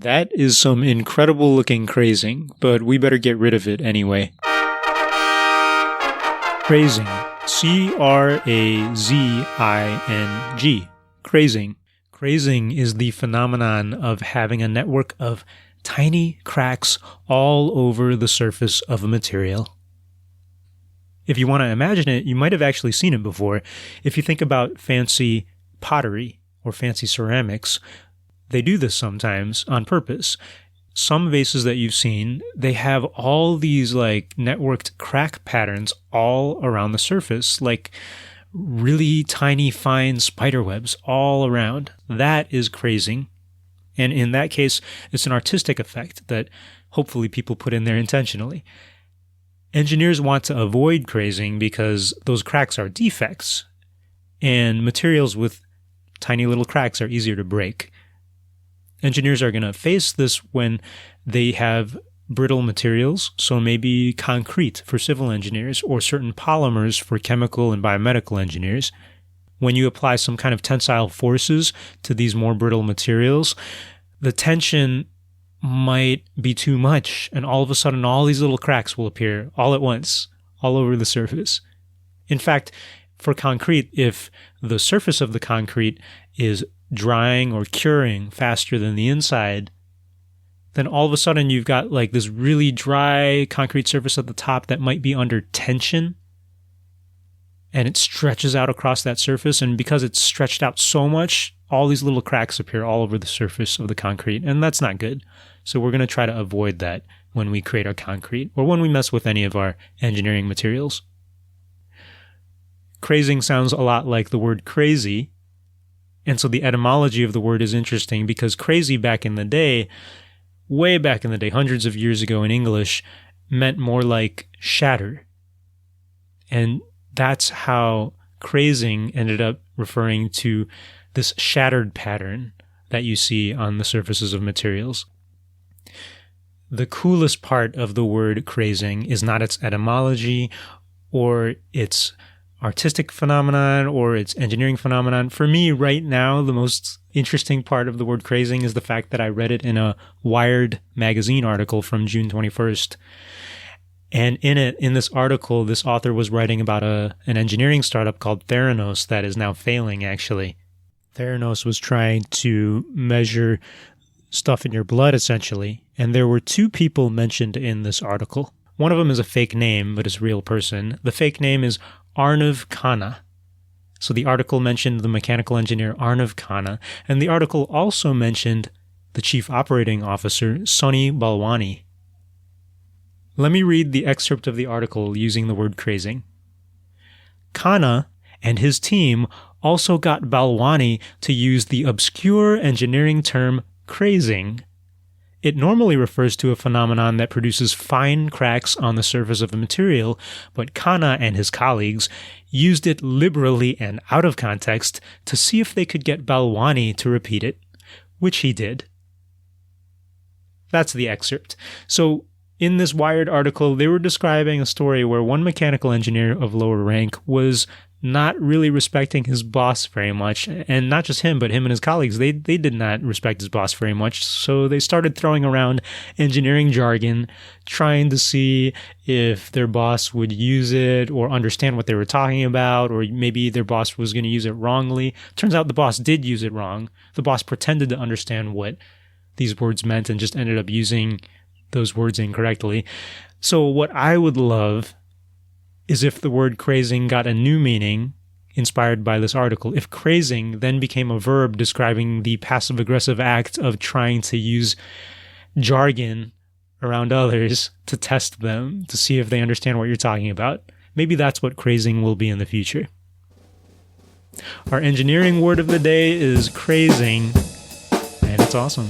That is some incredible looking crazing, but we better get rid of it anyway. Crazing. C-R-A-Z-I-N-G. Crazing. Crazing is the phenomenon of having a network of tiny cracks all over the surface of a material. If you want to imagine it, you might have actually seen it before. If you think about fancy pottery or fancy ceramics, they do this sometimes on purpose. Some vases that you've seen, they have all these like networked crack patterns all around the surface, like really tiny fine spider webs all around. That is crazing. And in that case, it's an artistic effect that hopefully people put in there intentionally. Engineers want to avoid crazing because those cracks are defects, and materials with tiny little cracks are easier to break. Engineers are going to face this when they have brittle materials, so maybe concrete for civil engineers or certain polymers for chemical and biomedical engineers. When you apply some kind of tensile forces to these more brittle materials, the tension might be too much, and all of a sudden all these little cracks will appear all at once, all over the surface. In fact, for concrete, if the surface of the concrete is drying or curing faster than the inside, then all of a sudden you've got like this really dry concrete surface at the top that might be under tension, and it stretches out across that surface, and because it's stretched out so much, all these little cracks appear all over the surface of the concrete, and that's not good. So we're going to try to avoid that when we create our concrete or when we mess with any of our engineering materials. Crazing sounds a lot like the word crazy, and so the etymology of the word is interesting because crazy back in the day, way back in the day, hundreds of years ago in English, meant more like shatter. And that's how crazing ended up referring to this shattered pattern that you see on the surfaces of materials. The coolest part of the word crazing is not its etymology or its artistic phenomenon or its engineering phenomenon. For me, right now, the most interesting part of the word crazing is the fact that I read it in a Wired magazine article from June 21st. And in this article, this author was writing about an engineering startup called Theranos that is now failing, actually. Theranos was trying to measure stuff in your blood, essentially, and there were two people mentioned in this article. One of them is a fake name, but is a real person. The fake name is Arnav Khanna. So the article mentioned the mechanical engineer Arnav Khanna, and the article also mentioned the chief operating officer, Sonny Balwani. Let me read the excerpt of the article using the word crazing. Khanna and his team also got Balwani to use the obscure engineering term crazing. It normally refers to a phenomenon that produces fine cracks on the surface of a material, but Khanna and his colleagues used it liberally and out of context to see if they could get Balwani to repeat it, which he did. That's the excerpt. So, in this Wired article, they were describing a story where one mechanical engineer of lower rank was not really respecting his boss very much. And not just him, but him and his colleagues, they did not respect his boss very much. So they started throwing around engineering jargon, trying to see if their boss would use it or understand what they were talking about, or maybe their boss was going to use it wrongly. Turns out the boss did use it wrong. The boss pretended to understand what these words meant and just ended up using those words incorrectly. So what I would love is if the word crazing got a new meaning inspired by this article. If crazing then became a verb describing the passive-aggressive act of trying to use jargon around others to test them, to see if they understand what you're talking about. Maybe that's what crazing will be in the future. Our engineering word of the day is crazing, and it's awesome.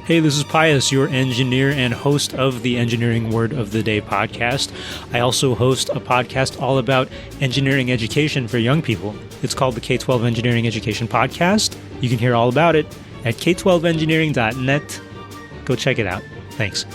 Hey, this is Pius, your engineer and host of the Engineering Word of the Day podcast. I also host a podcast all about engineering education for young people. It's called the K-12 Engineering Education Podcast. You can hear all about it at k12engineering.net. Go check it out. Thanks.